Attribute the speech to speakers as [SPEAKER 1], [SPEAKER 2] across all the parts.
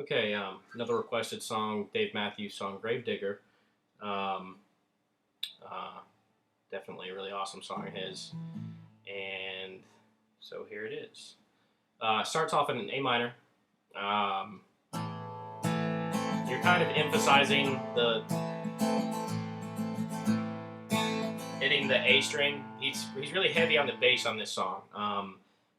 [SPEAKER 1] Okay, another requested song, Dave Matthews' song "Gravedigger." Um, uh, Definitely a really awesome song of his, and so here it is. Starts off in an A minor. Um, you're kind of emphasizing the hitting the A string. He's really heavy on the bass on this song,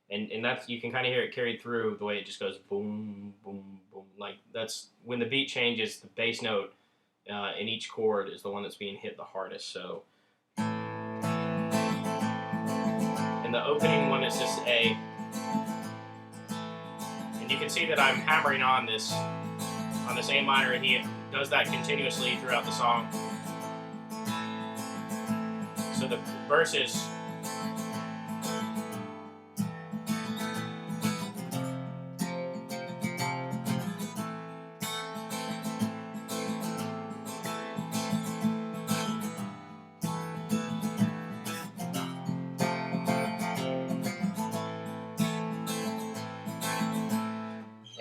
[SPEAKER 1] and that's you can kind of hear it carried through the way it just goes boom, boom, boom. Like that's when the beat changes, the bass note in each chord is the one that's being hit the hardest. So in the opening one, it's just A, and you can see that I'm hammering on this A minor, and he does that continuously throughout the song. So the verses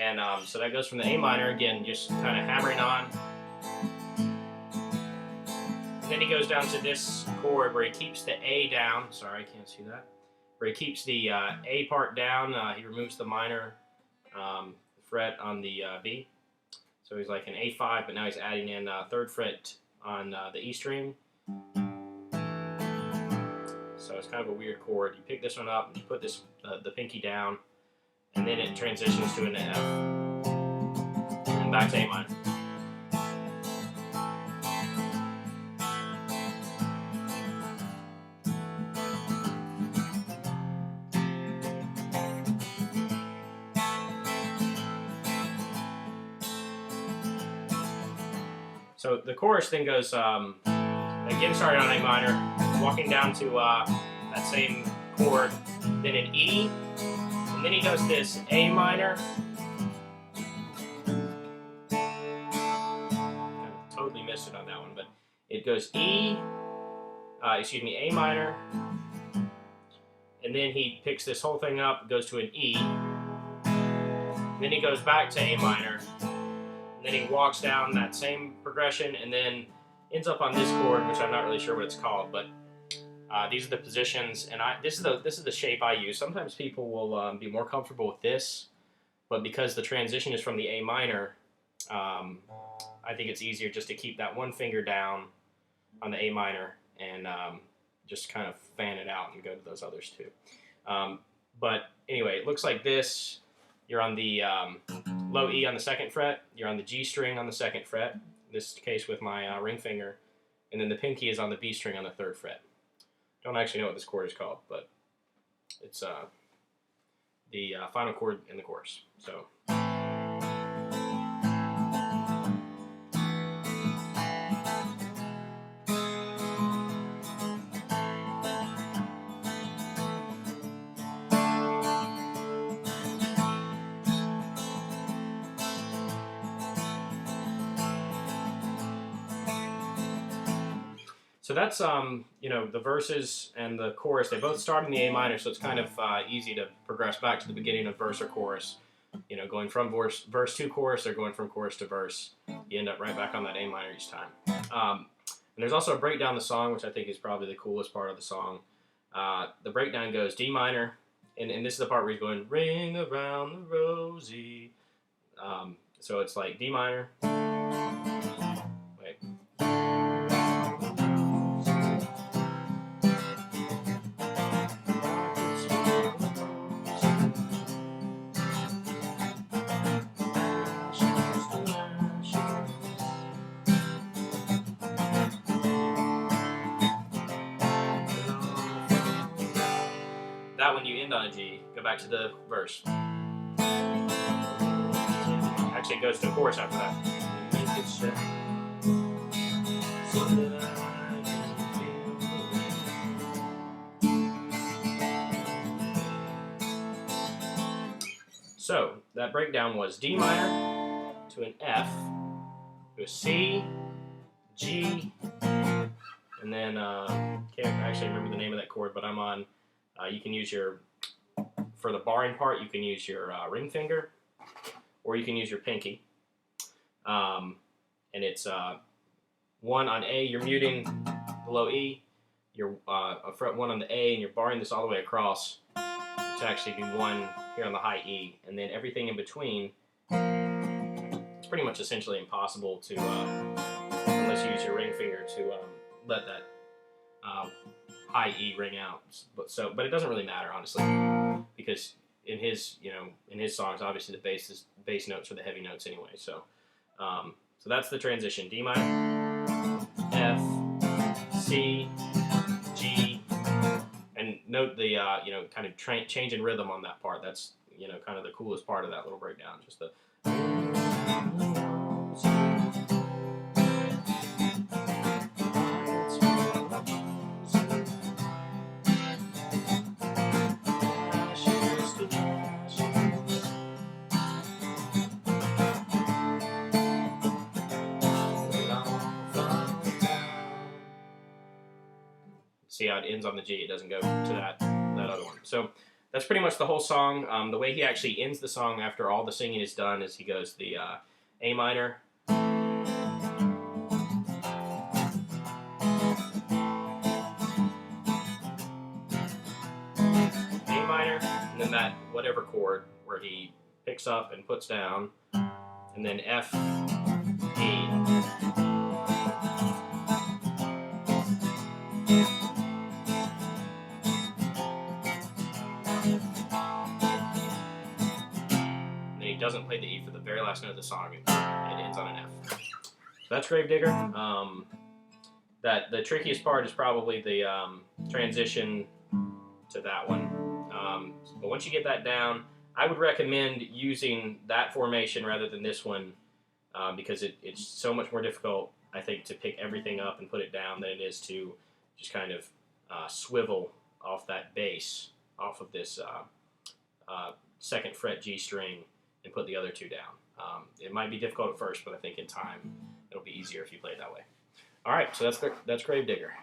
[SPEAKER 1] and so that goes from the A minor again, just kind of hammering on. Then he goes down to this chord where he keeps the A down. Sorry, I can't see that. Where he keeps the A part down. He removes the minor fret on the B. So he's like an A5, but now he's adding in third fret on the E string. So it's kind of a weird chord. You pick this one up and you put this the pinky down, and then it transitions to an F, and back to A minor. So the chorus then goes, again starting on A minor, walking down to that same chord, then an E, and then he does this A minor. I totally missed it on that one, but it goes A minor, and then he picks this whole thing up, goes to an E, then he goes back to A minor, and then he walks down that same progression and then ends up on this chord, which I'm not really sure what it's called, but these are the positions, and this is the shape I use. Sometimes people will be more comfortable with this, but because the transition is from the A minor, I think it's easier just to keep that one finger down on the A minor and just kind of fan it out and go to those others too. But anyway, it looks like this. You're on the low E on the second fret. You're on the G string on the second fret. In this case with my ring finger. And then the pinky is on the B string on the third fret. Don't actually know what this chord is called, but it's the final chord in the chorus. So. So that's the verses and the chorus. They both start in the A minor, so it's kind of easy to progress back to the beginning of verse or chorus. Going from verse to chorus or going from chorus to verse. You end up right back on that A minor each time. And there's also a breakdown of the song, which I think is probably the coolest part of the song. The breakdown goes D minor, and this is the part where he's going, ring around the rosy. So it's like D minor. Wait. That when you end on a G, go back to the verse. Actually, it goes to a chorus after that. So that breakdown was D minor to an F, to a C, G, and then can't actually remember the name of that chord, but I'm on. You can use for the barring part, you can use your ring finger, or you can use your pinky. And it's 1 on A, you're muting below E, you're a fret 1 on the A, and you're barring this all the way across to actually do 1 here on the high E, and then everything in between, it's pretty much essentially impossible to, unless you use your ring finger to let that high E ring out. But it doesn't really matter, honestly, because in his songs, obviously the bass notes are the heavy notes anyway. So that's the transition: D minor, F, C, G, and note the kind of change in rhythm on that part. That's kind of the coolest part of that little breakdown. Just the see how it ends on the G. It doesn't go to that other one. So that's pretty much the whole song. The way he actually ends the song after all the singing is done is he goes the A minor, A minor, and then that whatever chord where he picks up and puts down, and then F, E. Doesn't play the E for the very last note of the song. It ends on an F. So that's Gravedigger. The trickiest part is probably the transition to that one. But once you get that down, I would recommend using that formation rather than this one because it's so much more difficult, I think, to pick everything up and put it down than it is to just kind of swivel off that bass, off of this 2nd fret G string, and put the other 2 down. It might be difficult at first, but I think in time it'll be easier if you play it that way. All right, so that's Gravedigger.